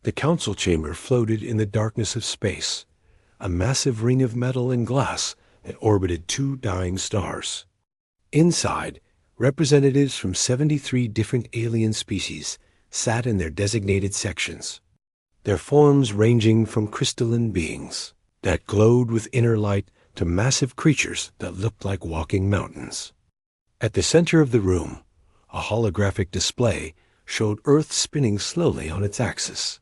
The council chamber floated in the darkness of space, a massive ring of metal and glass that orbited two dying stars. Inside, representatives from 73 different alien species sat in their designated sections, their forms ranging from crystalline beings that glowed with inner light to massive creatures that looked like walking mountains. At the center of the room, a holographic display showed Earth spinning slowly on its axis,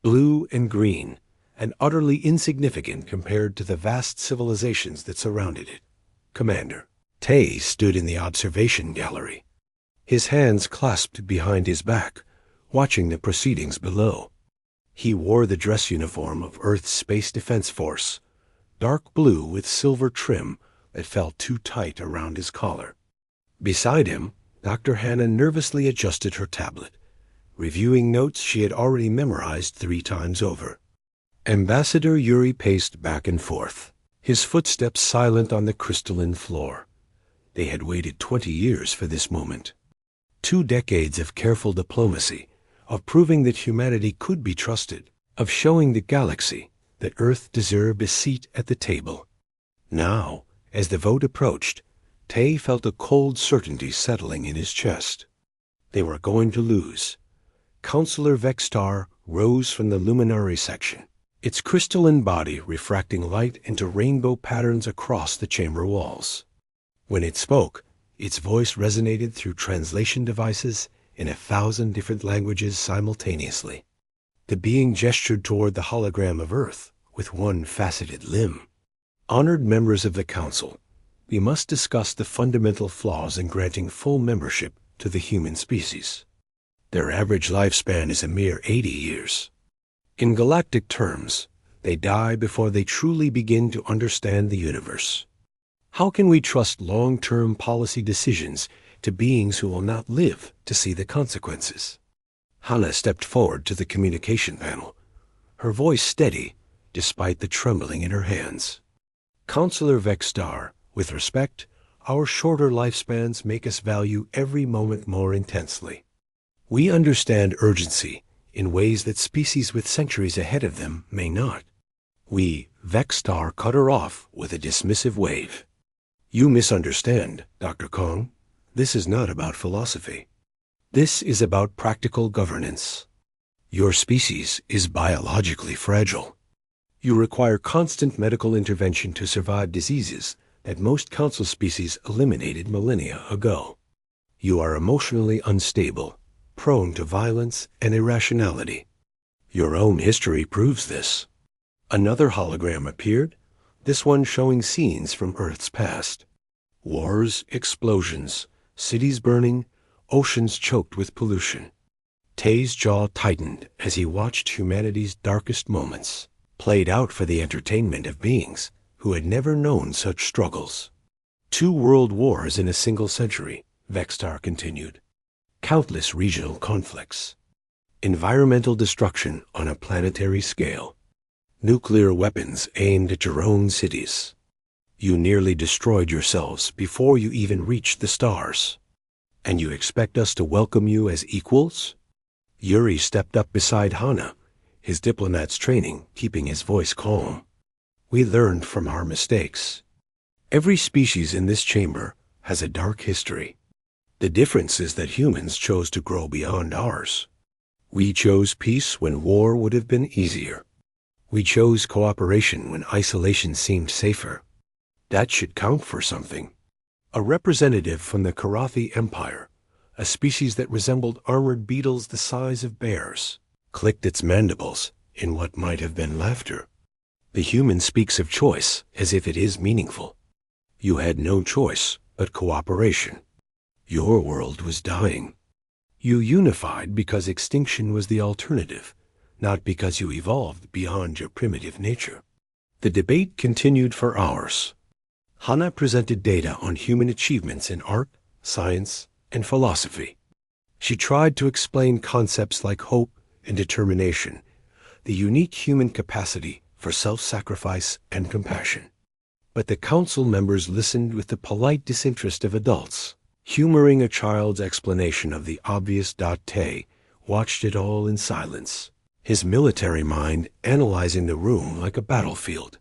blue and green, and utterly insignificant compared to the vast civilizations that surrounded it. Commander Tay stood in the observation gallery, his hands clasped behind his back, watching the proceedings below. He wore the dress uniform of Earth's Space Defense Force, dark blue with silver trim that fell too tight around his collar. Beside him, Dr. Hannah nervously adjusted her tablet, reviewing notes she had already memorized 3 times over. Ambassador Yuri paced back and forth, his footsteps silent on the crystalline floor. They had waited 20 years for this moment. 2 decades of careful diplomacy, of proving that humanity could be trusted, of showing the galaxy that Earth deserved a seat at the table. Now, as the vote approached, Tay felt a cold certainty settling in his chest. They were going to lose. Counselor Vextar rose from the luminary section, its crystalline body refracting light into rainbow patterns across the chamber walls. When it spoke, its voice resonated through translation devices in 1,000 different languages simultaneously. The being gestured toward the hologram of Earth with one faceted limb. Honored members of the Council, we must discuss the fundamental flaws in granting full membership to the human species. Their average lifespan is a mere 80 years. In galactic terms, they die before they truly begin to understand the universe. How can we trust long-term policy decisions to beings who will not live to see the consequences? Hannah stepped forward to the communication panel, her voice steady despite the trembling in her hands. Counselor Vextar, with respect, our shorter lifespans make us value every moment more intensely. We understand urgency in ways that species with centuries ahead of them may not. We, Vextar, cut her off with a dismissive wave. You misunderstand, Dr. Kong. This is not about philosophy. This is about practical governance. Your species is biologically fragile. You require constant medical intervention to survive diseases that most council species eliminated millennia ago. You are emotionally unstable, prone to violence and irrationality. Your own history proves this. Another hologram appeared, this one showing scenes from Earth's past. Wars, explosions, cities burning, oceans choked with pollution. Tay's jaw tightened as he watched humanity's darkest moments, played out for the entertainment of beings who had never known such struggles. 2 world wars in a single century, Vextar continued. Countless regional conflicts. Environmental destruction on a planetary scale. Nuclear weapons aimed at your own cities. You nearly destroyed yourselves before you even reached the stars. And you expect us to welcome you as equals? Yuri stepped up beside Hannah, his diplomat's training keeping his voice calm. We learned from our mistakes. Every species in this chamber has a dark history. The difference is that humans chose to grow beyond ours. We chose peace when war would have been easier. We chose cooperation when isolation seemed safer. That should count for something. A representative from the Karathi Empire, a species that resembled armored beetles the size of bears, clicked its mandibles in what might have been laughter. The human speaks of choice as if it is meaningful. You had no choice but cooperation. Your world was dying. You unified because extinction was the alternative, not because you evolved beyond your primitive nature. The debate continued for hours. Hannah presented data on human achievements in art, science, and philosophy. She tried to explain concepts like hope and determination, the unique human capacity for self-sacrifice and compassion. But the council members listened with the polite disinterest of adults, humoring a child's explanation of the obvious. Tay watched it all in silence, his military mind analyzing the room like a battlefield.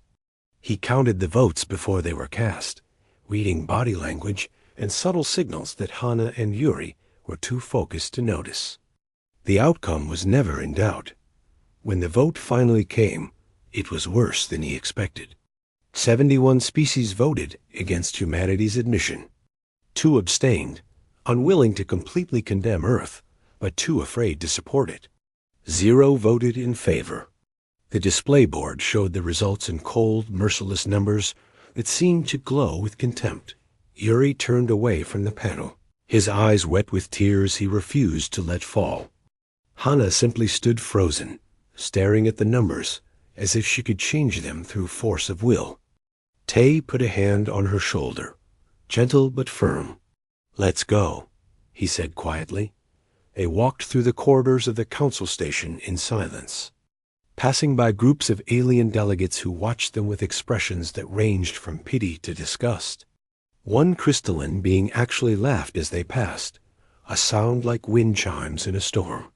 He counted the votes before they were cast, reading body language and subtle signals that Hana and Yuri were too focused to notice. The outcome was never in doubt. When the vote finally came, it was worse than he expected. 71 species voted against humanity's admission. 2 abstained, unwilling to completely condemn Earth, but too afraid to support it. 0 voted in favor. The display board showed the results in cold, merciless numbers that seemed to glow with contempt. Yuri turned away from the panel, his eyes wet with tears he refused to let fall. Hana simply stood frozen, staring at the numbers as if she could change them through force of will. Tay put a hand on her shoulder, gentle but firm. "Let's go," he said quietly. They walked through the corridors of the council station in silence, passing by groups of alien delegates who watched them with expressions that ranged from pity to disgust. One crystalline being actually laughed as they passed, a sound like wind chimes in a storm.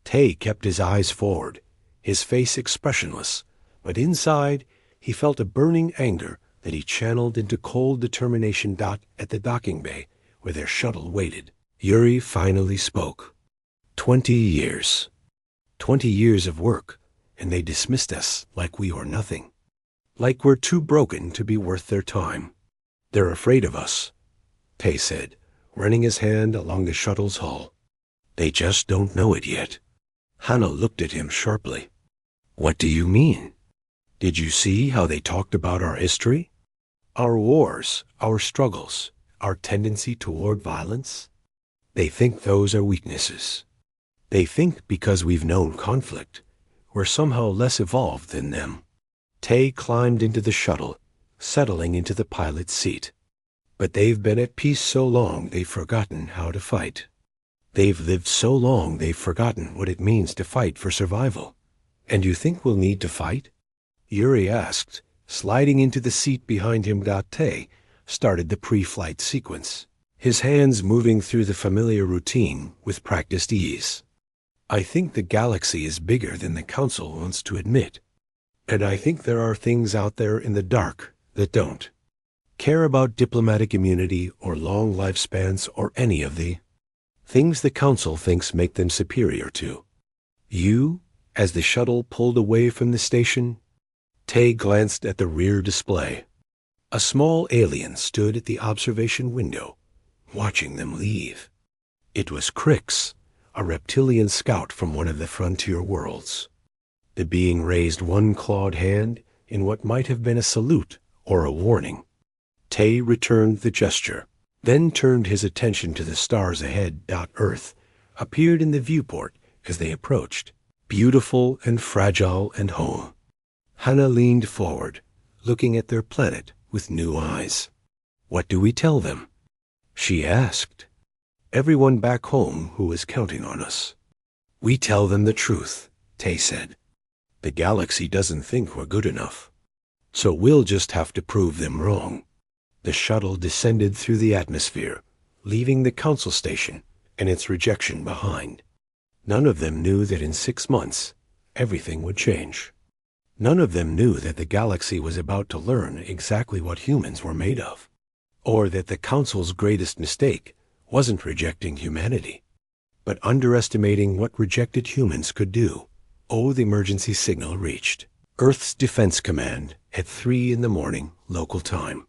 Tay kept his eyes forward, his face expressionless, but inside he felt a burning anger that he channeled into cold determination at the docking bay where their shuttle waited. Yuri finally spoke. 20 years. 20 years of work, and they dismissed us like we were nothing. Like we're too broken to be worth their time. They're afraid of us, Tay said, running his hand along the shuttle's hull. They just don't know it yet. Hana looked at him sharply. What do you mean? Did you see how they talked about our history? Our wars, our struggles, our tendency toward violence? They think those are weaknesses. They think because we've known conflict, we're somehow less evolved than them. Tay climbed into the shuttle, settling into the pilot's seat. But they've been at peace so long they've forgotten how to fight. They've lived so long they've forgotten what it means to fight for survival. And you think we'll need to fight? Yuri asked, sliding into the seat behind him. Tay started the pre-flight sequence, his hands moving through the familiar routine with practiced ease. I think the galaxy is bigger than the Council wants to admit. And I think there are things out there in the dark that don't care about diplomatic immunity or long lifespans or any of the things the Council thinks make them superior to. You, as the shuttle pulled away from the station, Tay glanced at the rear display. A small alien stood at the observation window, watching them leave. It was Crix, a reptilian scout from one of the frontier worlds. The being raised one clawed hand in what might have been a salute or a warning. Tay returned the gesture, then turned his attention to the stars ahead. Earth appeared in the viewport as they approached, beautiful and fragile and home. Hana leaned forward, looking at their planet with new eyes. What do we tell them? She asked. Everyone back home who is counting on us. We tell them the truth, Tay said. The galaxy doesn't think we're good enough. So we'll just have to prove them wrong. The shuttle descended through the atmosphere, leaving the council station and its rejection behind. None of them knew that in 6 months, everything would change. None of them knew that the galaxy was about to learn exactly what humans were made of, or that the Council's greatest mistake wasn't rejecting humanity, but underestimating what rejected humans could do. Oh, the emergency signal reached Earth's Defense Command at 3 a.m. local time.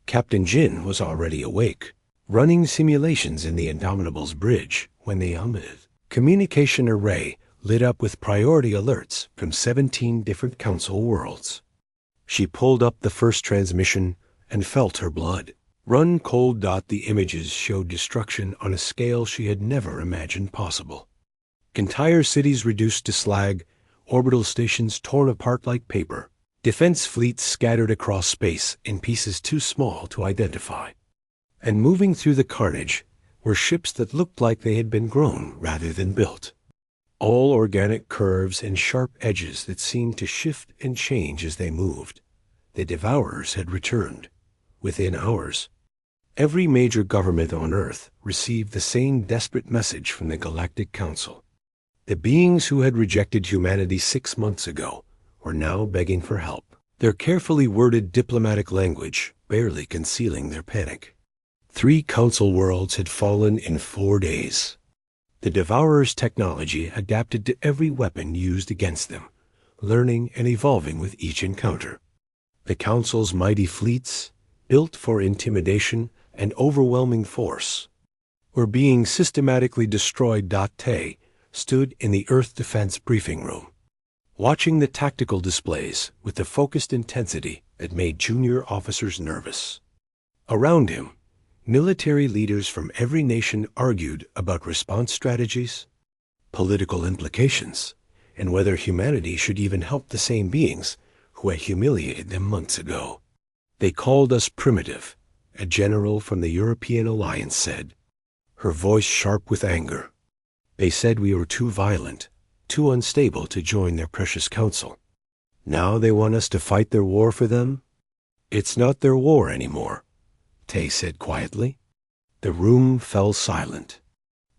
Captain Jin was already awake, running simulations in the Indomitable's bridge when the communication array lit up with priority alerts from 17 different Council worlds. She pulled up the first transmission and felt her blood run cold. The images showed destruction on a scale she had never imagined possible. Entire cities reduced to slag, orbital stations torn apart like paper, defense fleets scattered across space in pieces too small to identify. And moving through the carnage were ships that looked like they had been grown rather than built. All organic curves and sharp edges that seemed to shift and change as they moved. The Devourers had returned. Within hours, every major government on Earth received the same desperate message from the Galactic Council. The beings who had rejected humanity 6 months ago were now begging for help, their carefully worded diplomatic language barely concealing their panic. 3 council worlds had fallen in 4 days. The Devourer's technology adapted to every weapon used against them, learning and evolving with each encounter. The Council's mighty fleets, built for intimidation and overwhelming force, were being systematically destroyed. Tay stood in the Earth Defense briefing room, watching the tactical displays with the focused intensity that made junior officers nervous. Around him, military leaders from every nation argued about response strategies, political implications, and whether humanity should even help the same beings who had humiliated them months ago. They called us primitive, a general from the European Alliance said, her voice sharp with anger. They said we were too violent, too unstable to join their precious council. Now they want us to fight their war for them? It's not their war anymore, Tay said quietly. The room fell silent.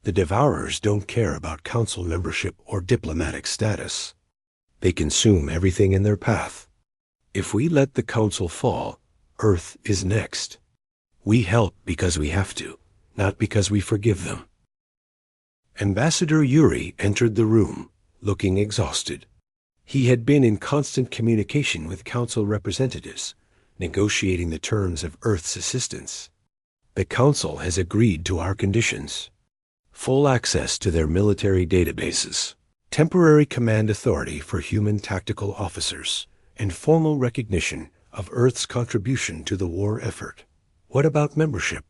The Devourers don't care about council membership or diplomatic status. They consume everything in their path. If we let the council fall, Earth is next. We help because we have to, not because we forgive them. Ambassador Yuri entered the room, looking exhausted. He had been in constant communication with council representatives, negotiating the terms of Earth's assistance. The Council has agreed to our conditions: full access to their military databases, temporary command authority for human tactical officers, and formal recognition of Earth's contribution to the war effort. What about membership?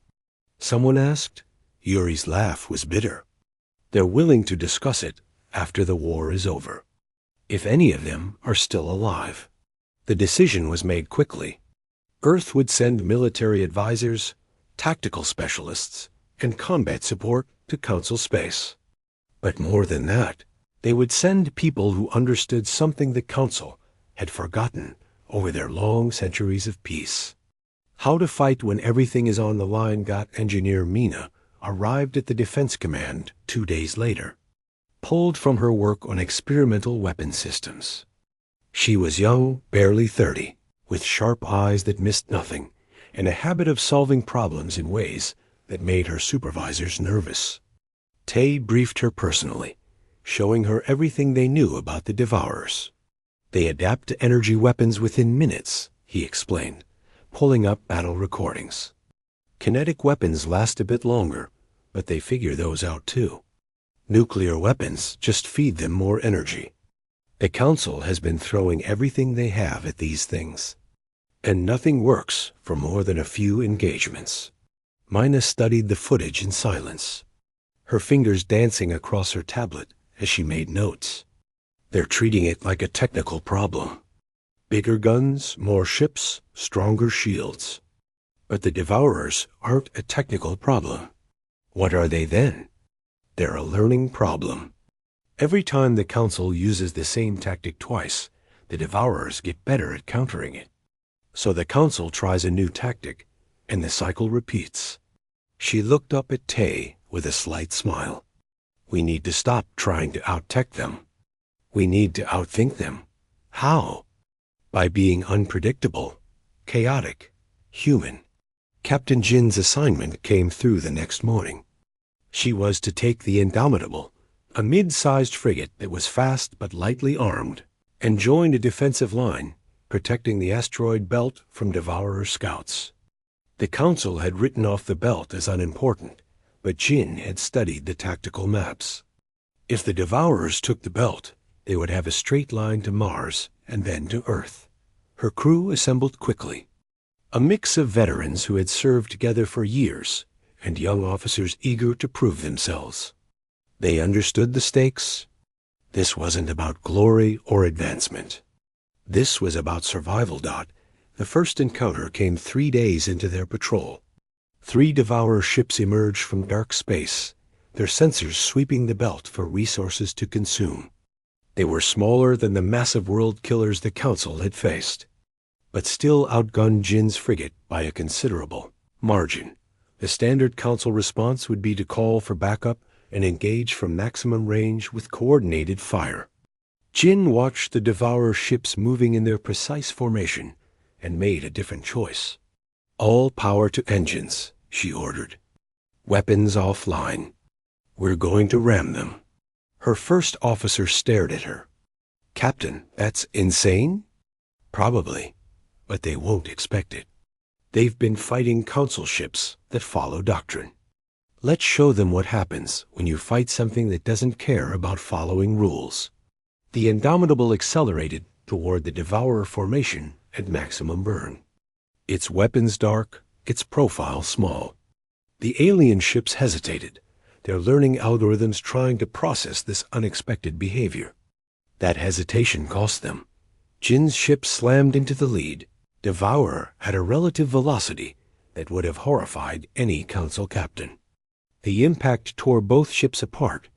Someone asked. Yuri's laugh was bitter. They're willing to discuss it after the war is over, if any of them are still alive. The decision was made quickly. Earth would send military advisors, tactical specialists, and combat support to Council space. But more than that, they would send people who understood something the Council had forgotten over their long centuries of peace. How to fight when everything is on the line. Engineer Mina arrived at the Defense Command 2 days later, pulled from her work on experimental weapon systems. She was young, barely 30, with sharp eyes that missed nothing, and a habit of solving problems in ways that made her supervisors nervous. Tay briefed her personally, showing her everything they knew about the Devourers. They adapt to energy weapons within minutes, he explained, pulling up battle recordings. Kinetic weapons last a bit longer, but they figure those out too. Nuclear weapons just feed them more energy. The Council has been throwing everything they have at these things, and nothing works for more than a few engagements. Mina studied the footage in silence, her fingers dancing across her tablet as she made notes. They're treating it like a technical problem. Bigger guns, more ships, stronger shields. But the Devourers aren't a technical problem. What are they then? They're a learning problem. Every time the Council uses the same tactic twice, the Devourers get better at countering it. So the Council tries a new tactic, and the cycle repeats. She looked up at Tay with a slight smile. We need to stop trying to out-tech them. We need to outthink them. How? By being unpredictable, chaotic, human. Captain Jin's assignment came through the next morning. She was to take the Indomitable, a mid-sized frigate that was fast but lightly armed, and join a defensive line, protecting the asteroid belt from Devourer scouts. The Council had written off the belt as unimportant, but Jin had studied the tactical maps. If the Devourers took the belt, they would have a straight line to Mars and then to Earth. Her crew assembled quickly, a mix of veterans who had served together for years and young officers eager to prove themselves. They understood the stakes. This wasn't about glory or advancement. This was about survival. The first encounter came 3 days into their patrol. 3 Devourer ships emerged from dark space, their sensors sweeping the belt for resources to consume. They were smaller than the massive world killers the Council had faced, but still outgunned Jin's frigate by a considerable margin. The standard Council response would be to call for backup and engage from maximum range with coordinated fire. Jin watched the Devourer ships moving in their precise formation and made a different choice. "All power to engines," she ordered. "Weapons offline. We're going to ram them." Her first officer stared at her. "Captain, that's insane?" "Probably, but they won't expect it. They've been fighting council ships that follow doctrine. Let's show them what happens when you fight something that doesn't care about following rules." The Indomitable accelerated toward the Devourer formation at maximum burn. Its weapons dark, its profile small. The alien ships hesitated, their learning algorithms trying to process this unexpected behavior. That hesitation cost them. Jin's ship slammed into the lead. Devourer had a relative velocity that would have horrified any council captain. The impact tore both ships apart,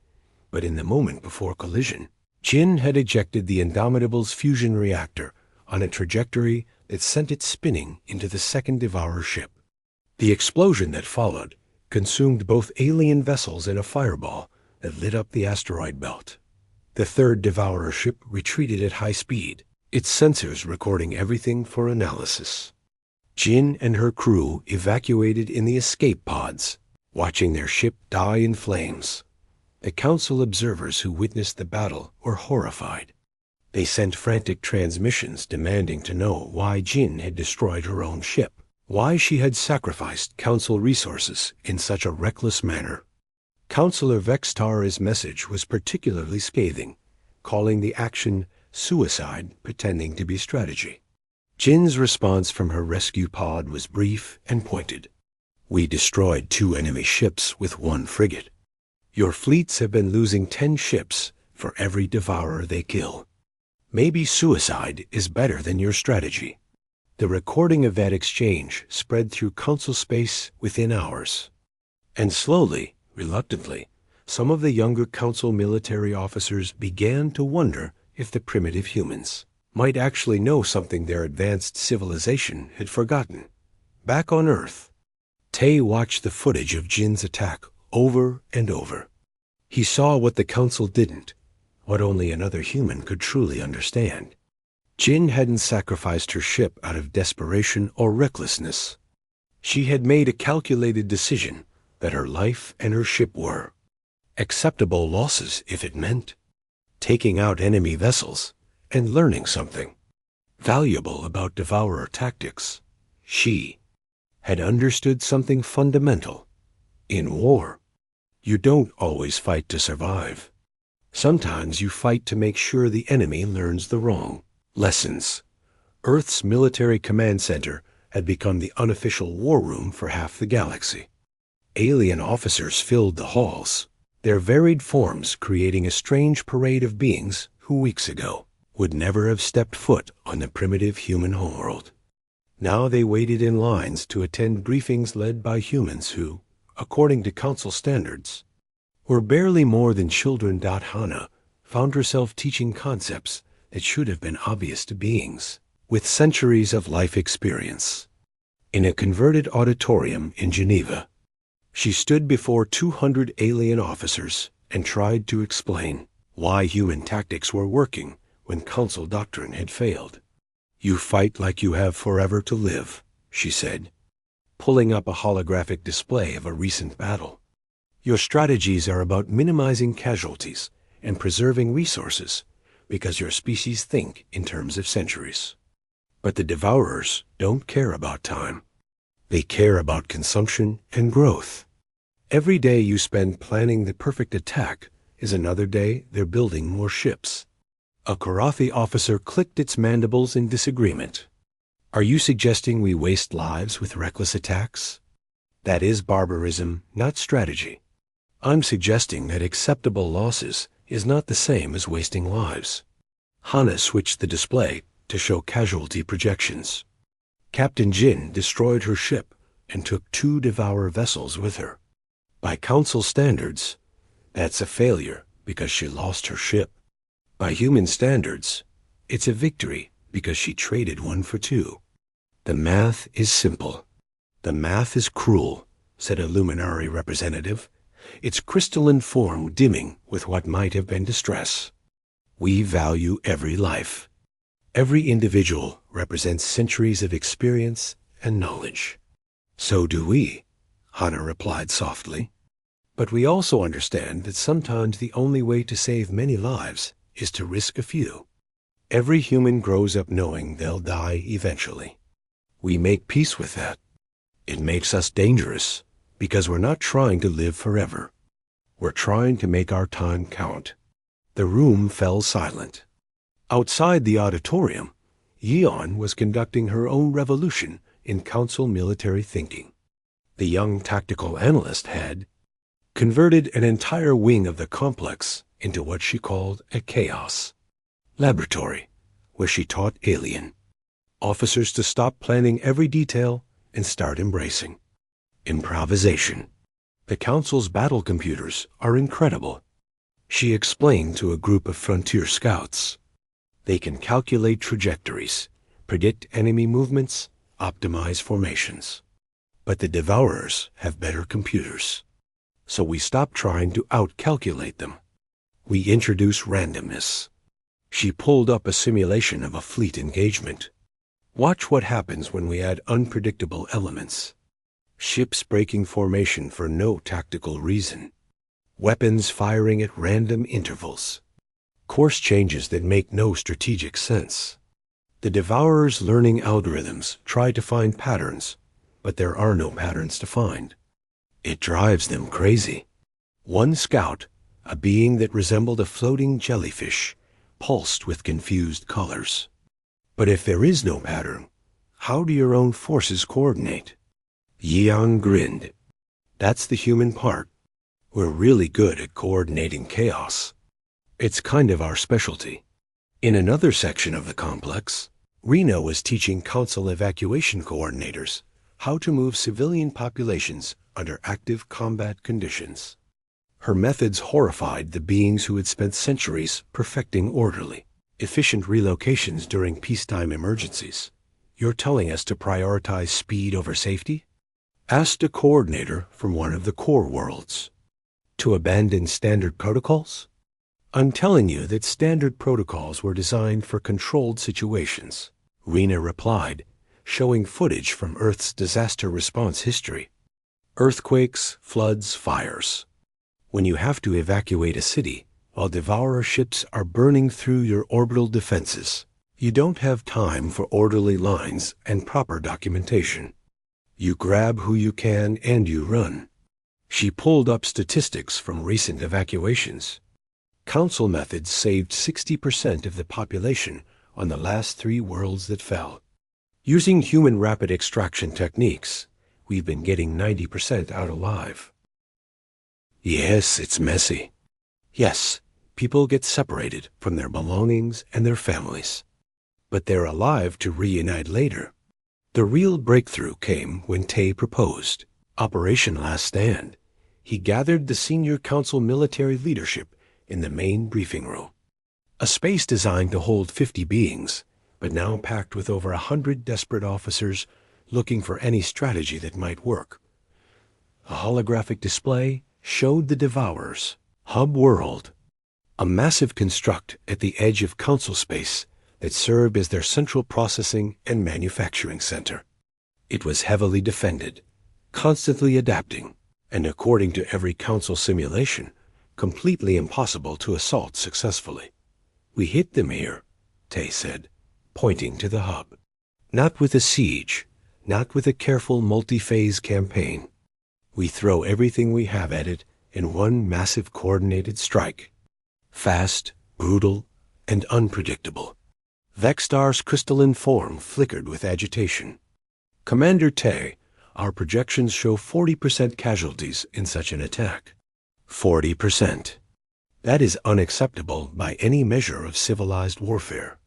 but in the moment before collision, Jin had ejected the Indomitable's fusion reactor on a trajectory that sent it spinning into the second Devourer ship. The explosion that followed consumed both alien vessels in a fireball that lit up the asteroid belt. The third Devourer ship retreated at high speed, its sensors recording everything for analysis. Jin and her crew evacuated in the escape pods, watching their ship die in flames. The council observers who witnessed the battle were horrified. They sent frantic transmissions demanding to know why Jin had destroyed her own ship, why she had sacrificed council resources in such a reckless manner. Councillor Vextar's message was particularly scathing, calling the action suicide pretending to be strategy. Jin's response from her rescue pod was brief and pointed. "We destroyed 2 enemy ships with 1 frigate. Your fleets have been losing 10 ships for every Devourer they kill. Maybe suicide is better than your strategy." The recording of that exchange spread through council space within hours. And slowly, reluctantly, some of the younger council military officers began to wonder if the primitive humans might actually know something their advanced civilization had forgotten. Back on Earth, Tay watched the footage of Jin's attack over and over. He saw what the council didn't, what only another human could truly understand. Jin hadn't sacrificed her ship out of desperation or recklessness. She had made a calculated decision that her life and her ship were acceptable losses if it meant taking out enemy vessels and learning something valuable about Devourer tactics. She had understood something fundamental. In war, you don't always fight to survive. Sometimes you fight to make sure the enemy learns the wrong lessons. Earth's military command center had become the unofficial war room for half the galaxy. Alien officers filled the halls, their varied forms creating a strange parade of beings who weeks ago would never have stepped foot on the primitive human homeworld. Now they waited in lines to attend briefings led by humans who, according to council standards, were barely more than children. Hana found herself teaching concepts that should have been obvious to beings with centuries of life experience. In a converted auditorium in Geneva, she stood before 200 alien officers and tried to explain why human tactics were working when council doctrine had failed. "You fight like you have forever to live," she said, pulling up a holographic display of a recent battle. "Your strategies are about minimizing casualties and preserving resources because your species think in terms of centuries. But the Devourers don't care about time. They care about consumption and growth. Every day you spend planning the perfect attack is another day they're building more ships." A Karathi officer clicked its mandibles in disagreement. "Are you suggesting we waste lives with reckless attacks? That is barbarism, not strategy. I'm suggesting that acceptable losses is not the same as wasting lives." Hana switched the display to show casualty projections. Captain Jin destroyed her ship and took 2 Devourer vessels with her. By council standards, that's a failure because she lost her ship. By human standards, it's a victory because she traded 1 for 2. The math is simple. The math is cruel, said a Luminary representative, its crystalline form dimming with what might have been distress. We value every life. Every individual represents centuries of experience and knowledge. So do we, Hana replied softly. But we also understand that sometimes the only way to save many lives is to risk a few. Every human grows up knowing they'll die eventually. We make peace with that. It makes us dangerous because we're not trying to live forever. We're trying to make our time count. The room fell silent. Outside the auditorium, Yeon was conducting her own revolution in council military thinking. The young tactical analyst had converted an entire wing of the complex into what she called a chaos laboratory, where she taught alien officers to stop planning every detail and start embracing improvisation. The council's battle computers are incredible, she explained to a group of frontier scouts. They can calculate trajectories, predict enemy movements, optimize formations. But the Devourers have better computers. So we stop trying to outcalculate them. We introduce randomness. She pulled up a simulation of a fleet engagement. Watch what happens when we add unpredictable elements. Ships breaking formation for no tactical reason. Weapons firing at random intervals. Course changes that make no strategic sense. The Devourers' learning algorithms try to find patterns, but there are no patterns to find. It drives them crazy. One scout, a being that resembled a floating jellyfish, pulsed with confused colors. But if there is no pattern, how do your own forces coordinate? Yeon grinned. That's the human part. We're really good at coordinating chaos. It's kind of our specialty. In another section of the complex, Rena was teaching council evacuation coordinators how to move civilian populations under active combat conditions. Her methods horrified the beings who had spent centuries perfecting orderly, efficient relocations during peacetime emergencies. You're telling us to prioritize speed over safety? Asked a coordinator from one of the core worlds. To abandon standard protocols? I'm telling you that standard protocols were designed for controlled situations, Rena replied, showing footage from Earth's disaster response history. Earthquakes, floods, fires. When you have to evacuate a city while Devourer ships are burning through your orbital defenses, you don't have time for orderly lines and proper documentation. You grab who you can and you run. She pulled up statistics from recent evacuations. Council methods saved 60% of the population on the last 3 worlds that fell. Using human rapid extraction techniques, we've been getting 90% out alive. Yes, it's messy. Yes, people get separated from their belongings and their families. But they're alive to reunite later. The real breakthrough came when Tay proposed Operation Last Stand. He gathered the senior council military leadership in the main briefing room. A space designed to hold 50 beings, but now packed with over 100 desperate officers looking for any strategy that might work. A holographic display showed the Devourers' hub world, a massive construct at the edge of council space that served as their central processing and manufacturing center. It was heavily defended, constantly adapting, and according to every council simulation, completely impossible to assault successfully. We hit them here, Tay said, pointing to the hub. Not with a siege, not with a careful multi-phase campaign. We throw everything we have at it in one massive coordinated strike. Fast, brutal, and unpredictable. Vextar's crystalline form flickered with agitation. Commander Tay, our projections show 40% casualties in such an attack. 40%. That is unacceptable by any measure of civilized warfare.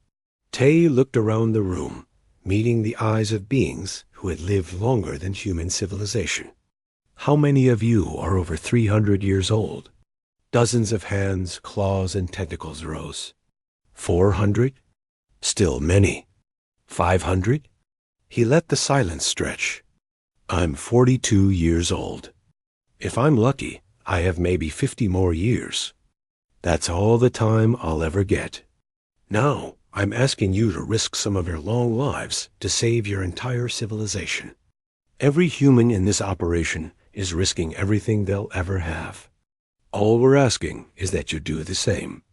Tay looked around the room, meeting the eyes of beings who had lived longer than human civilization. How many of you are over 300 years old? Dozens of hands, claws, and tentacles rose. 400? Still many. 500? He let the silence stretch. I'm 42 years old. If I'm lucky, I have maybe 50 more years. That's all the time I'll ever get. Now, I'm asking you to risk some of your long lives to save your entire civilization. Every human in this operation is risking everything they'll ever have. All we're asking is that you do the same."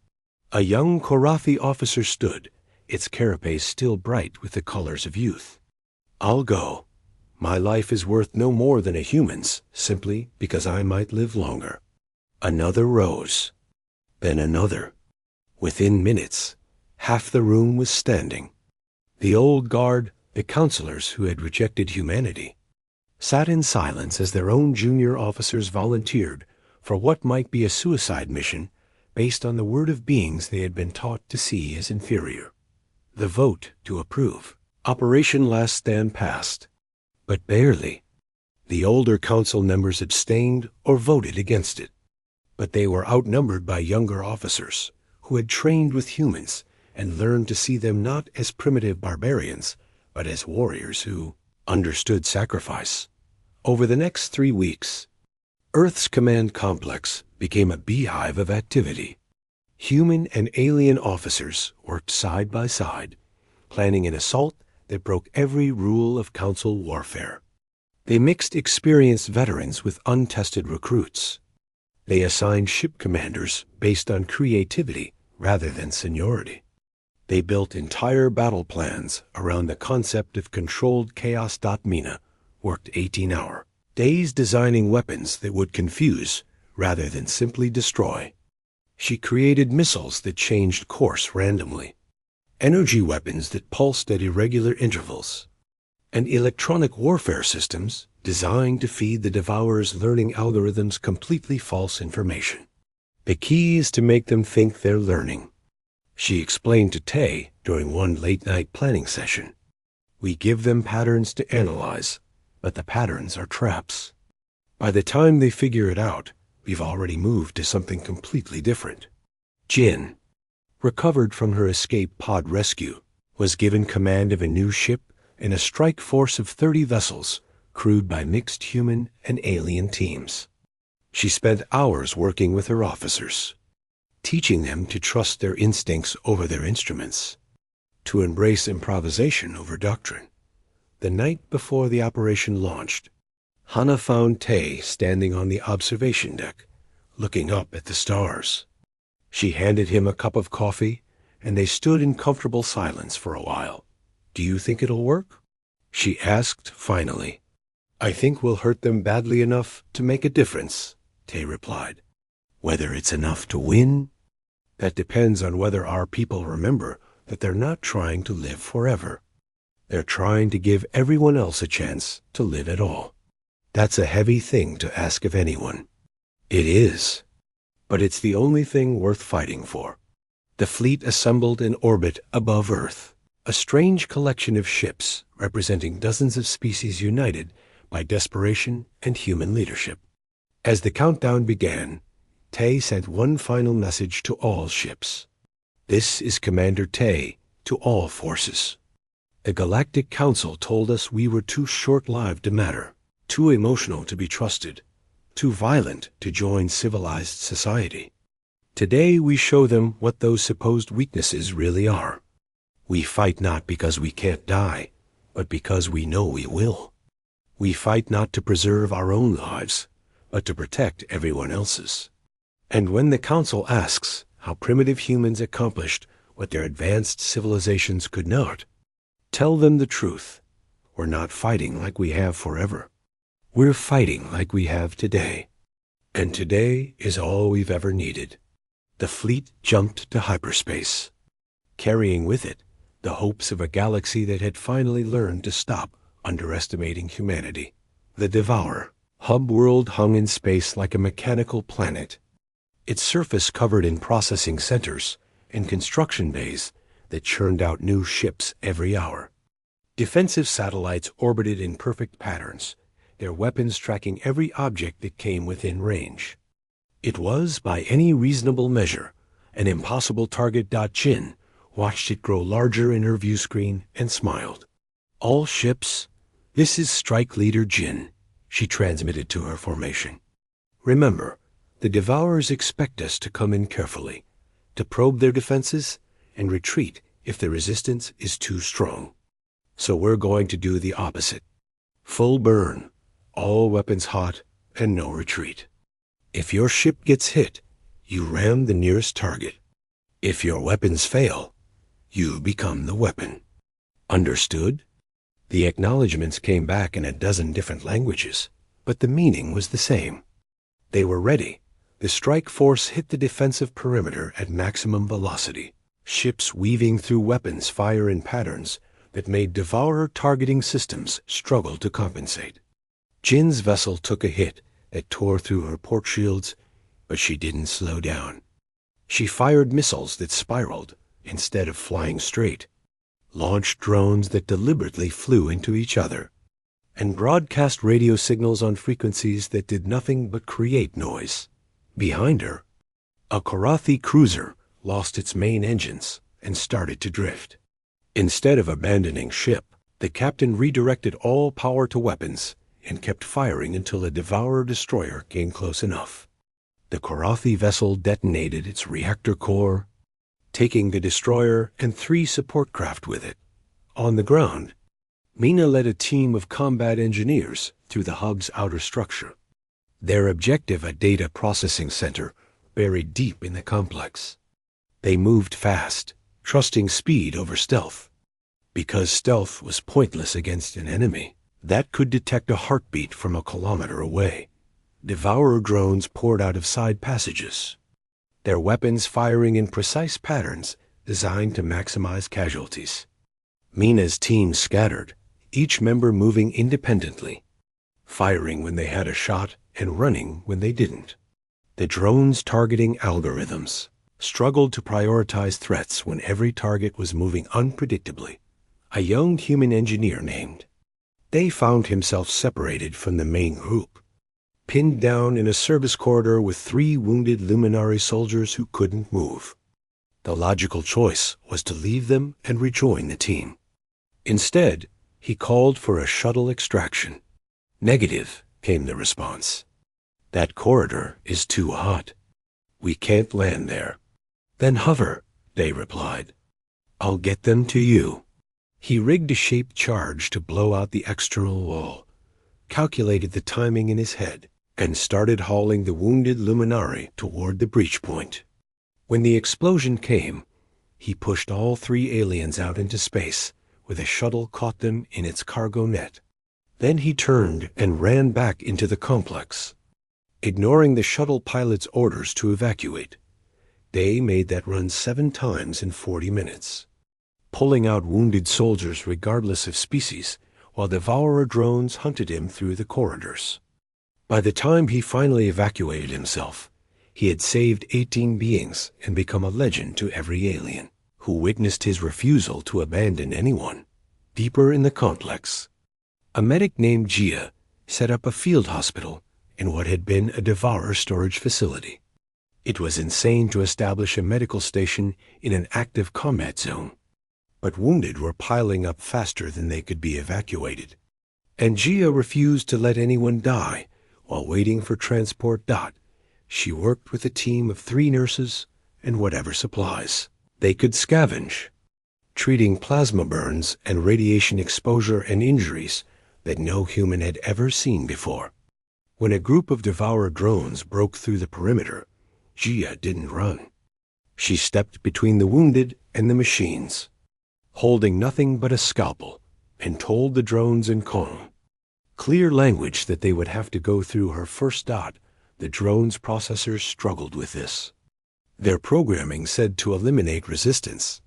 A young Korathi officer stood, its carapace still bright with the colors of youth. "I'll go. My life is worth no more than a human's, simply because I might live longer." Another rose. Then another. Within minutes, half the room was standing. The old guard, the counselors who had rejected humanity, sat in silence as their own junior officers volunteered for what might be a suicide mission based on the word of beings they had been taught to see as inferior. The vote to approve. Operation Last Stand passed, but barely. The older council members abstained or voted against it, but they were outnumbered by younger officers who had trained with humans and learned to see them not as primitive barbarians, but as warriors who understood sacrifice. Over the next 3 weeks, Earth's command complex became a beehive of activity. Human and alien officers worked side by side, planning an assault that broke every rule of council warfare. They mixed experienced veterans with untested recruits. They assigned ship commanders based on creativity rather than seniority. They built entire battle plans around the concept of controlled chaos. Mina worked 18-hour days designing weapons that would confuse rather than simply destroy. She created missiles that changed course randomly, energy weapons that pulsed at irregular intervals, and electronic warfare systems designed to feed the Devourer's learning algorithms completely false information. The key is to make them think they're learning. She explained to Tay during one late-night planning session. "We give them patterns to analyze, but the patterns are traps. By the time they figure it out, we've already moved to something completely different." Jin, recovered from her escape pod rescue, was given command of a new ship and a strike force of 30 vessels crewed by mixed human and alien teams. She spent hours working with her officers, teaching them to trust their instincts over their instruments, to embrace improvisation over doctrine. The night before the operation launched, Hana found Tay standing on the observation deck, looking up at the stars. She handed him a cup of coffee, and they stood in comfortable silence for a while. "Do you think it'll work?" she asked finally. "I think we'll hurt them badly enough to make a difference," Tay replied. "Whether it's enough to win? That depends on whether our people remember that they're not trying to live forever. They're trying to give everyone else a chance to live at all." That's a heavy thing to ask of anyone. It is, but it's the only thing worth fighting for. The fleet assembled in orbit above Earth, a strange collection of ships representing dozens of species united by desperation and human leadership. As the countdown began, Tay sent one final message to all ships. "This is Commander Tay to all forces. The Galactic Council told us we were too short-lived to matter, too emotional to be trusted, too violent to join civilized society. Today we show them what those supposed weaknesses really are. We fight not because we can't die, but because we know we will. We fight not to preserve our own lives, but to protect everyone else's. And when the Council asks how primitive humans accomplished what their advanced civilizations could not, tell them the truth. We're not fighting like we have forever. We're fighting like we have today. And today is all we've ever needed." The fleet jumped to hyperspace, carrying with it the hopes of a galaxy that had finally learned to stop underestimating humanity. The Devourer hub world hung in space like a mechanical planet, its surface covered in processing centers and construction bays that churned out new ships every hour. Defensive satellites orbited in perfect patterns, their weapons tracking every object that came within range. It was, by any reasonable measure, an impossible target. Jin watched it grow larger in her view screen and smiled. "All ships, this is Strike Leader Jin," she transmitted to her formation. "Remember, The Devourers expect us to come in carefully, to probe their defenses, and retreat if the resistance is too strong. So we're going to do the opposite. Full burn, all weapons hot, and no retreat. If your ship gets hit, you ram the nearest target. If your weapons fail, you become the weapon. Understood? The acknowledgments came back in a dozen different languages, but the meaning was the same. They were ready. The strike force hit the defensive perimeter at maximum velocity. Ships weaving through weapons fire in patterns that made Devourer targeting systems struggle to compensate. Jin's vessel took a hit that tore through her port shields, but she didn't slow down. She fired missiles that spiraled instead of flying straight, launched drones that deliberately flew into each other, and broadcast radio signals on frequencies that did nothing but create noise. Behind her, a Korathi cruiser lost its main engines and started to drift. Instead of abandoning ship, the captain redirected all power to weapons and kept firing until a Devourer destroyer came close enough. The Korathi vessel detonated its reactor core, taking the destroyer and 3 support craft with it. On the ground, Mina led a team of combat engineers through the hub's outer structure. Their objective, a data processing center buried deep in the complex. They moved fast, trusting speed over stealth, because stealth was pointless against an enemy that could detect a heartbeat from a kilometer away. Devourer drones poured out of side passages, their weapons firing in precise patterns designed to maximize casualties. Mina's team scattered, each member moving independently, firing when they had a shot and running when they didn't. The drones' targeting algorithms struggled to prioritize threats when every target was moving unpredictably. A young human engineer named Day found himself separated from the main group, pinned down in a service corridor with 3 wounded Luminary soldiers who couldn't move. The logical choice was to leave them and rejoin the team. Instead, he called for a shuttle extraction. Negative, came the response. That corridor is too hot. We can't land there. Then hover, Day replied. I'll get them to you. He rigged a shaped charge to blow out the external wall, calculated the timing in his head, and started hauling the wounded Luminari toward the breach point. When the explosion came, he pushed all 3 aliens out into space, where the shuttle caught them in its cargo net. Then he turned and ran back into the complex. Ignoring the shuttle pilot's orders to evacuate, Day made that run 7 times in 40 minutes, pulling out wounded soldiers regardless of species, while Devourer drones hunted him through the corridors. By the time he finally evacuated himself, he had saved 18 beings and become a legend to every alien who witnessed his refusal to abandon anyone. Deeper in the complex, a medic named Gia set up a field hospital in what had been a Devourer storage facility. It was insane to establish a medical station in an active combat zone, but wounded were piling up faster than they could be evacuated. And Gia refused to let anyone die while waiting for transport. She worked with a team of 3 nurses and whatever supplies they could scavenge, treating plasma burns and radiation exposure and injuries that no human had ever seen before. When a group of Devourer drones broke through the perimeter, Gia didn't run. She stepped between the wounded and the machines, holding nothing but a scalpel, and told the drones in calm, clear language that they would have to go through her first. The drones' processors struggled with this. Their programming said to eliminate resistance,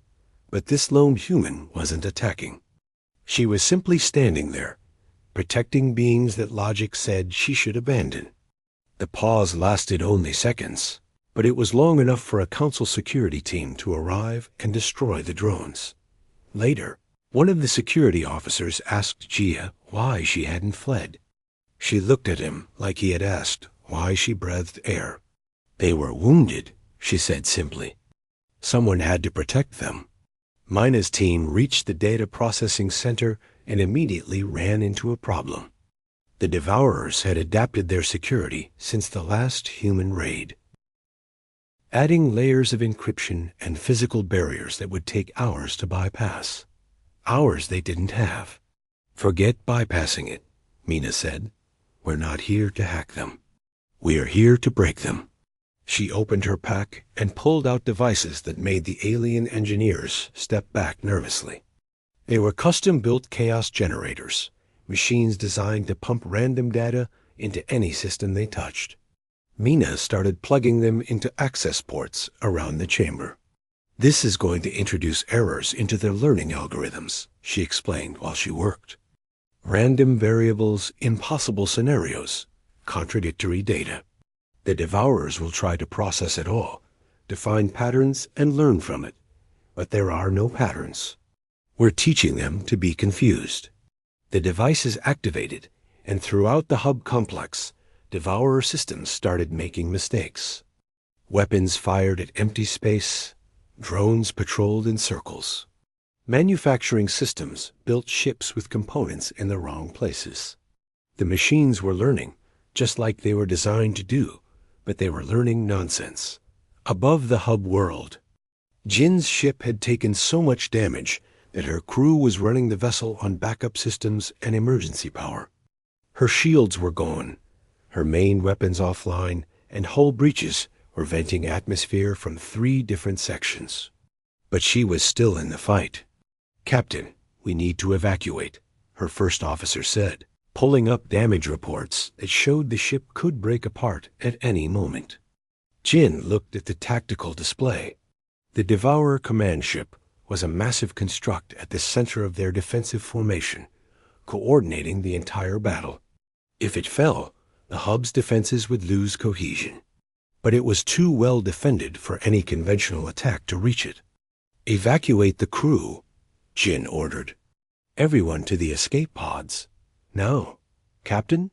but this lone human wasn't attacking. She was simply standing there, protecting beings that logic said she should abandon. The pause lasted only seconds, but it was long enough for a council security team to arrive and destroy the drones. Later, one of the security officers asked Gia why she hadn't fled. She looked at him like he had asked why she breathed air. They were wounded, she said simply. Someone had to protect them. Mina's team reached the data processing center and immediately ran into a problem. The Devourers had adapted their security since the last human raid, adding layers of encryption and physical barriers that would take hours to bypass. Hours they didn't have. "Forget bypassing it," Mina said. "We're not here to hack them. We are here to break them." She opened her pack and pulled out devices that made the alien engineers step back nervously. They were custom-built chaos generators, machines designed to pump random data into any system they touched. Mina started plugging them into access ports around the chamber. "This is going to introduce errors into their learning algorithms," she explained while she worked. "Random variables, impossible scenarios, contradictory data. The Devourers will try to process it all, to find patterns and learn from it. But there are no patterns. We're teaching them to be confused." The devices activated, and throughout the hub complex, Devourer systems started making mistakes. Weapons fired at empty space. Drones patrolled in circles. Manufacturing systems built ships with components in the wrong places. The machines were learning, just like they were designed to do, but they were learning nonsense. Above the hub world, Jin's ship had taken so much damage that her crew was running the vessel on backup systems and emergency power. Her shields were gone, her main weapons offline, and hull breaches were venting atmosphere from 3 different sections. But she was still in the fight. "Captain, we need to evacuate," her first officer said, pulling up damage reports that showed the ship could break apart at any moment. Jin looked at the tactical display. The Devourer command ship was a massive construct at the center of their defensive formation, coordinating the entire battle. If it fell, the hub's defenses would lose cohesion. But it was too well defended for any conventional attack to reach it. "Evacuate the crew," Jin ordered. "Everyone to the escape pods. Now, Captain,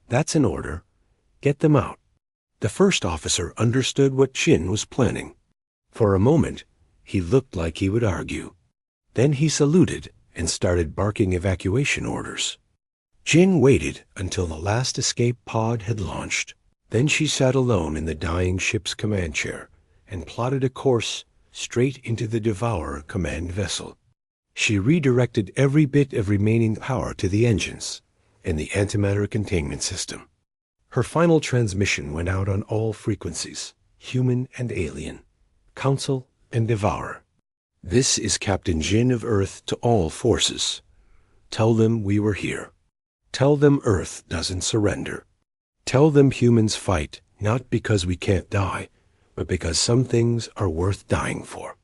that's an order. Get them out." The first officer understood what Jin was planning. For a moment, he looked like he would argue. Then he saluted and started barking evacuation orders. Jin waited until the last escape pod had launched. Then she sat alone in the dying ship's command chair and plotted a course straight into the Devourer command vessel. She redirected every bit of remaining power to the engines and the antimatter containment system. Her final transmission went out on all frequencies, human and alien, Council and Devourer. "This is Captain Jin of Earth to all forces. Tell them we were here. Tell them Earth doesn't surrender. Tell them humans fight not because we can't die, but because some things are worth dying for."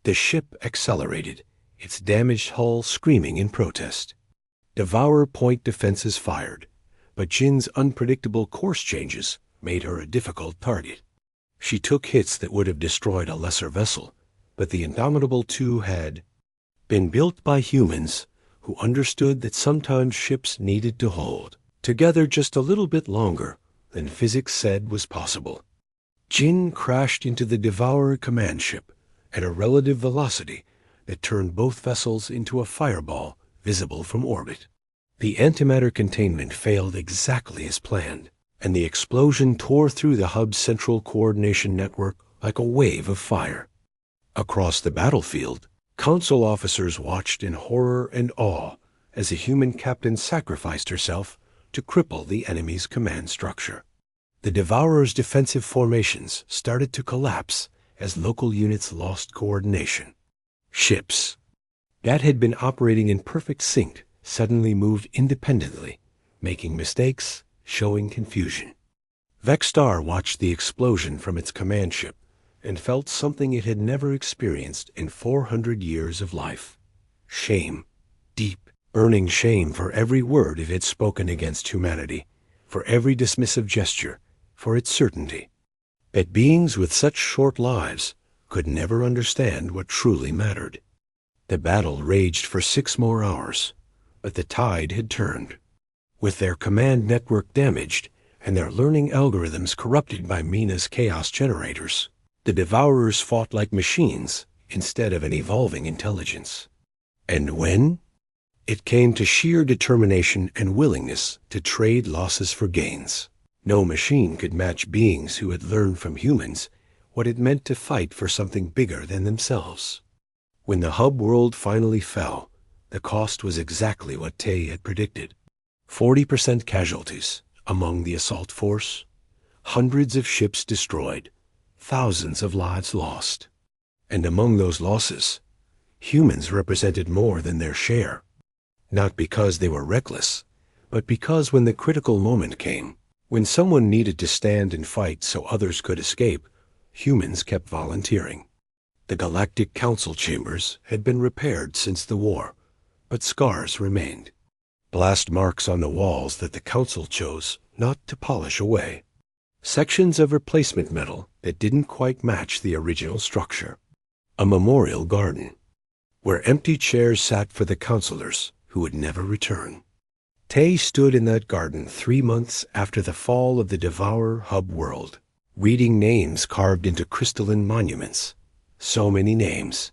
The ship accelerated, its damaged hull screaming in protest. Devourer point defenses fired, but Jin's unpredictable course changes made her a difficult target. She took hits that would have destroyed a lesser vessel, but the Indomitable II had been built by humans who understood that sometimes ships needed to hold together just a little bit longer than physics said was possible. Jin crashed into the Devourer command ship at a relative velocity that turned both vessels into a fireball visible from orbit. The antimatter containment failed exactly as planned, and the explosion tore through the hub's central coordination network like a wave of fire. Across the battlefield, Council officers watched in horror and awe as a human captain sacrificed herself to cripple the enemy's command structure. The Devourer's defensive formations started to collapse as local units lost coordination. Ships that had been operating in perfect sync suddenly moved independently, making mistakes, showing confusion. Vexstar watched the explosion from its command ship and felt something it had never experienced in 400 years of life. Shame. Deep, burning shame for every word it had spoken against humanity, for every dismissive gesture, for its certainty that beings with such short lives could never understand what truly mattered. The battle raged for 6 more hours, but the tide had turned. With their command network damaged and their learning algorithms corrupted by Mina's chaos generators, the Devourers fought like machines instead of an evolving intelligence. And when? It came to sheer determination and willingness to trade losses for gains. No machine could match beings who had learned from humans what it meant to fight for something bigger than themselves. When the hub world finally fell, the cost was exactly what Tay had predicted. 40% casualties among the assault force, hundreds of ships destroyed, thousands of lives lost. And among those losses, humans represented more than their share. Not because they were reckless, but because when the critical moment came, when someone needed to stand and fight so others could escape, humans kept volunteering. The Galactic Council chambers had been repaired since the war, but scars remained. Blast marks on the walls that the Council chose not to polish away. Sections of replacement metal that didn't quite match the original structure. A memorial garden, where empty chairs sat for the counselors who would never return. Tay stood in that garden 3 months after the fall of the Devourer hub world, reading names carved into crystalline monuments. So many names.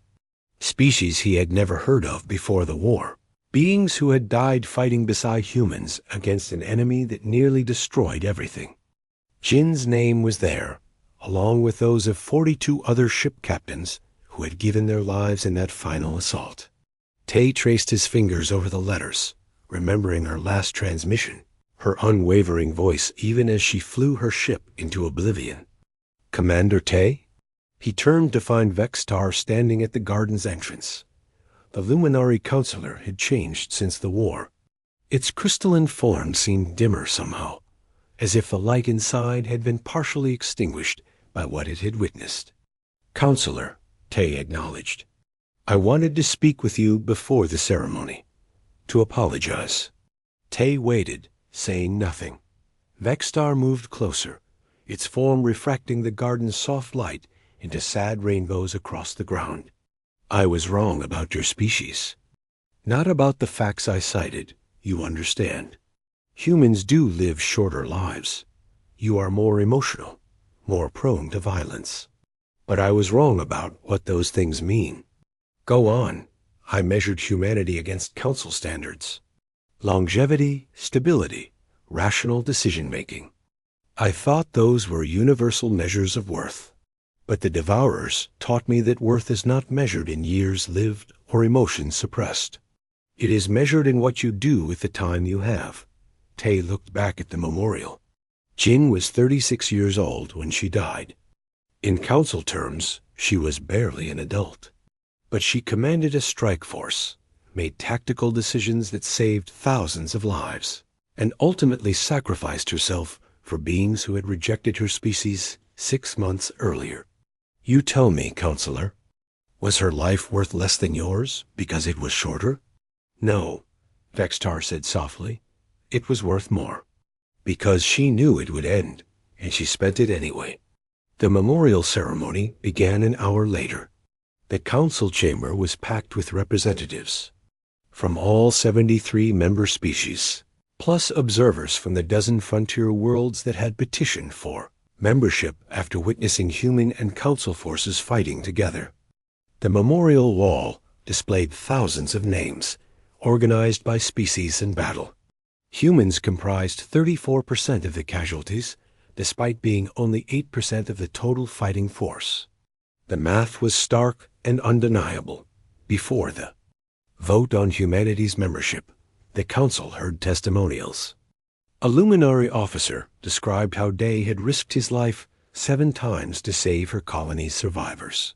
Species he had never heard of before the war. Beings who had died fighting beside humans against an enemy that nearly destroyed everything. Jin's name was there, along with those of 42 other ship captains who had given their lives in that final assault. Tay traced his fingers over the letters, remembering her last transmission, her unwavering voice even as she flew her ship into oblivion. Commander Tay? He turned to find Vextar standing at the garden's entrance. The Luminary Counselor had changed since the war. Its crystalline form seemed dimmer somehow, as if the light inside had been partially extinguished by what it had witnessed. Counselor, Tay acknowledged. I wanted to speak with you before the ceremony, to apologize. Tay waited, saying nothing. Vextar moved closer, its form refracting the garden's soft light into sad rainbows across the ground. I was wrong about your species. Not about the facts I cited, you understand. Humans do live shorter lives. You are more emotional, more prone to violence. But I was wrong about what those things mean. Go on. I measured humanity against council standards. Longevity, stability, rational decision-making. I thought those were universal measures of worth. But the Devourers taught me that worth is not measured in years lived or emotions suppressed. It is measured in what you do with the time you have. Tay looked back at the memorial. Jin was 36 years old when she died. In council terms, she was barely an adult. But she commanded a strike force, made tactical decisions that saved thousands of lives, and ultimately sacrificed herself for beings who had rejected her species 6 months earlier. You tell me, Counselor, was her life worth less than yours because it was shorter? No, Vextar said softly. It was worth more. Because she knew it would end, and she spent it anyway. The memorial ceremony began an hour later. The council chamber was packed with representatives from all 73 member species, plus observers from the dozen frontier worlds that had petitioned for membership after witnessing human and council forces fighting together. The memorial wall displayed thousands of names, organized by species and battle. Humans comprised 34% of the casualties, despite being only 8% of the total fighting force. The math was stark and undeniable. Before the vote on humanity's membership, the council heard testimonials. A luminary officer described how Day had risked his life 7 times to save her colony's survivors.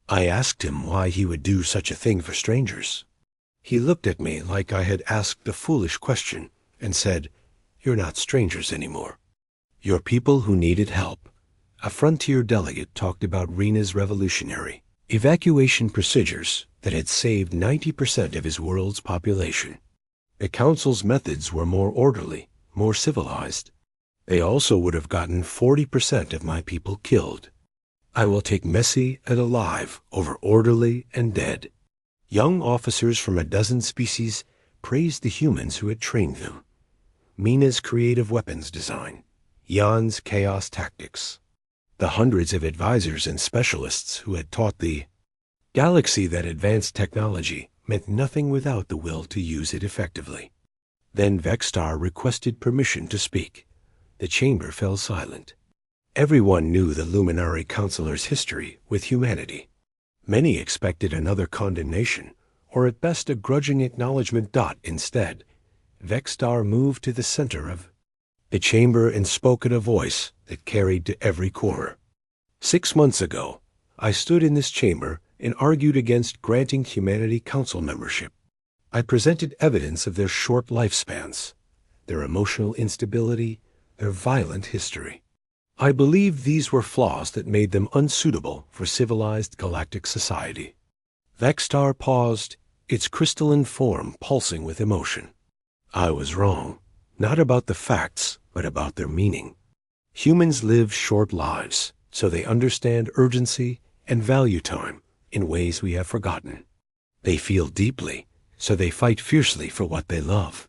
I asked him why he would do such a thing for strangers. He looked at me like I had asked a foolish question and said, "You're not strangers anymore. You're people who needed help." A frontier delegate talked about Rena's revolutionary evacuation procedures that had saved 90% of his world's population. The council's methods were more orderly, more civilized. They also would have gotten 40% of my people killed. I will take messy and alive over orderly and dead. Young officers from a dozen species praised the humans who had trained them. Mina's creative weapons design, Jan's chaos tactics, the hundreds of advisors and specialists who had taught the galaxy that advanced technology meant nothing without the will to use it effectively. Then Vextar requested permission to speak. The chamber fell silent. Everyone knew the Luminary Counselor's history with humanity. Many expected another condemnation, or at best a grudging acknowledgment. Instead, Vextar moved to the center of the chamber and spoke in a voice that carried to every corner. 6 months ago, I stood in this chamber and argued against granting humanity council membership. I presented evidence of their short lifespans, their emotional instability, their violent history. I believed these were flaws that made them unsuitable for civilized galactic society. Vextar paused, its crystalline form pulsing with emotion. I was wrong, not about the facts, but about their meaning. Humans live short lives, so they understand urgency and value time in ways we have forgotten. They feel deeply, so they fight fiercely for what they love.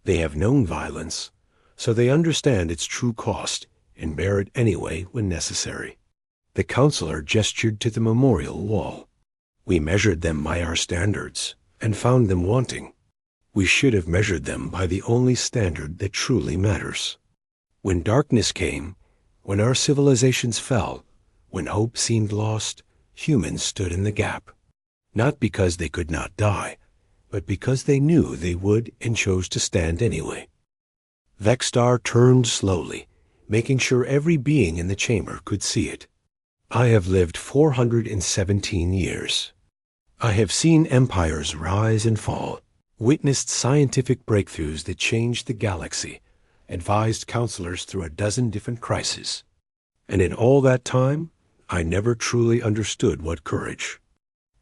They have known violence, so they understand its true cost and bear it anyway when necessary. The counselor gestured to the memorial wall. We measured them by our standards and found them wanting. We should have measured them by the only standard that truly matters. When darkness came, when our civilizations fell, when hope seemed lost, humans stood in the gap. Not because they could not die, but because they knew they would and chose to stand anyway. Vextar turned slowly, making sure every being in the chamber could see it. I have lived 417 years. I have seen empires rise and fall, witnessed scientific breakthroughs that changed the galaxy, advised counselors through a dozen different crises. And in all that time, I never truly understood what courage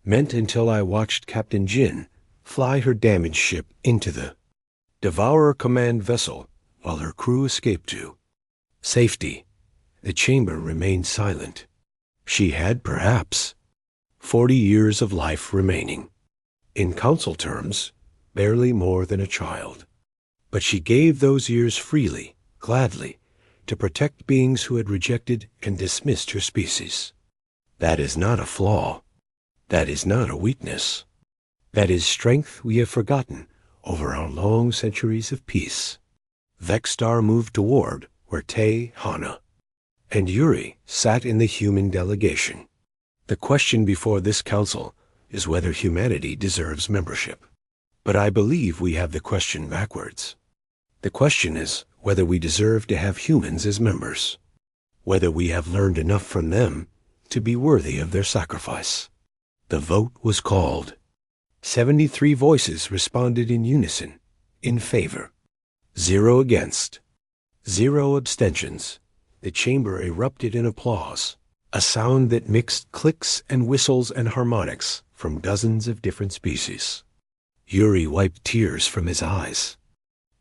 meant until I watched Captain Jin fly her damaged ship into the Devourer command vessel while her crew escaped to safety. The chamber remained silent. She had, perhaps, 40 years of life remaining. In council terms, barely more than a child. But she gave those years freely, gladly, to protect beings who had rejected and dismissed her species. That is not a flaw. That is not a weakness. That is strength we have forgotten over our long centuries of peace. Vextar moved toward where Tay, Hana, and Yuri sat in the human delegation. The question before this council is whether humanity deserves membership. But I believe we have the question backwards. The question is whether we deserve to have humans as members, whether we have learned enough from them to be worthy of their sacrifice. The vote was called. 73 voices responded in unison, in favor. 0 against. 0 abstentions. The chamber erupted in applause, a sound that mixed clicks and whistles and harmonics from dozens of different species. Yuri wiped tears from his eyes.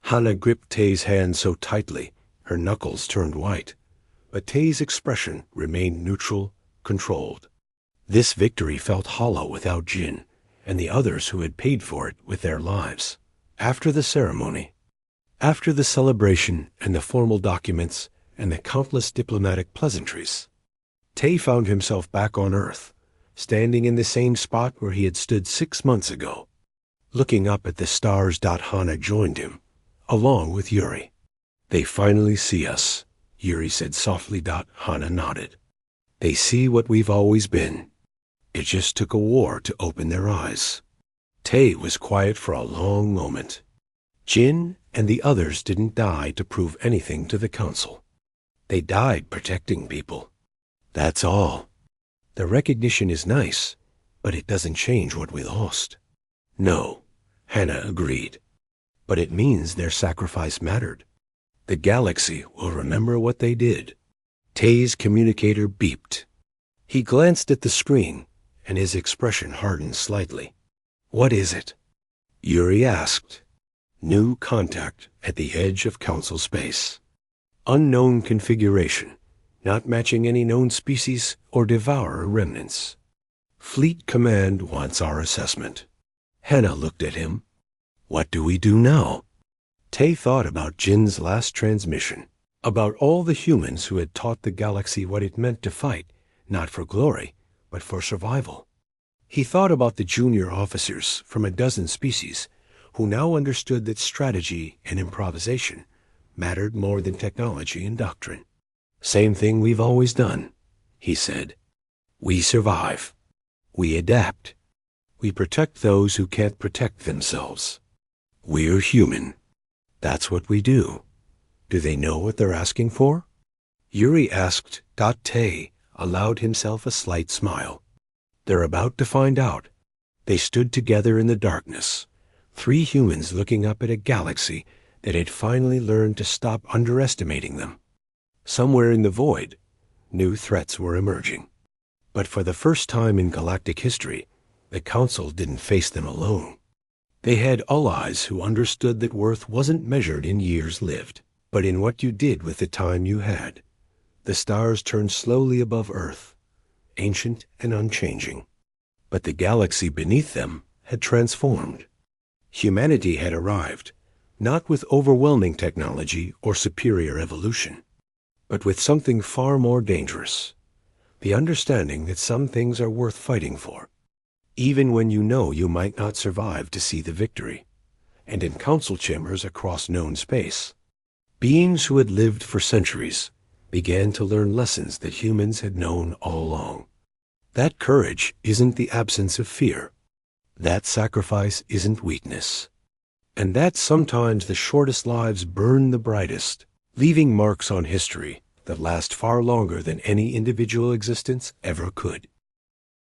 Hana gripped Tay's hand so tightly, her knuckles turned white, but Tay's expression remained neutral, controlled. This victory felt hollow without Jin and the others who had paid for it with their lives. After the ceremony, after the celebration and the formal documents and the countless diplomatic pleasantries, Tay found himself back on Earth, standing in the same spot where he had stood 6 months ago. Looking up at the stars, Hana joined him, along with Yuri. They finally see us, Yuri said softly. Hana nodded. They see what we've always been. It just took a war to open their eyes. Tay was quiet for a long moment. Jin and the others didn't die to prove anything to the council. They died protecting people. That's all. The recognition is nice, but it doesn't change what we lost. No, Hana agreed. But it means their sacrifice mattered. The galaxy will remember what they did. Tay's communicator beeped. He glanced at the screen, and his expression hardened slightly. What is it? Yuri asked. New contact at the edge of council space. Unknown configuration, not matching any known species or devourer remnants. Fleet Command wants our assessment. Hana looked at him. What do we do now? Tay thought about Jin's last transmission, about all the humans who had taught the galaxy what it meant to fight, not for glory, but for survival. He thought about the junior officers from a dozen species who now understood that strategy and improvisation mattered more than technology and doctrine. "Same thing we've always done," he said. "We survive. We adapt. We protect those who can't protect themselves. We're human. That's what we do. Do they know what they're asking for?" Yuri asked. Tay allowed himself a slight smile. "They're about to find out." They stood together in the darkness, 3 humans looking up at a galaxy that had finally learned to stop underestimating them. Somewhere in the void, new threats were emerging. But for the first time in galactic history, the Council didn't face them alone. They had allies who understood that worth wasn't measured in years lived, but in what you did with the time you had. The stars turned slowly above Earth, ancient and unchanging. But the galaxy beneath them had transformed. Humanity had arrived, not with overwhelming technology or superior evolution, but with something far more dangerous: the understanding that some things are worth fighting for, even when you know you might not survive to see the victory. And in council chambers across known space, beings who had lived for centuries began to learn lessons that humans had known all along. That courage isn't the absence of fear. That sacrifice isn't weakness. And that sometimes the shortest lives burn the brightest, leaving marks on history that last far longer than any individual existence ever could.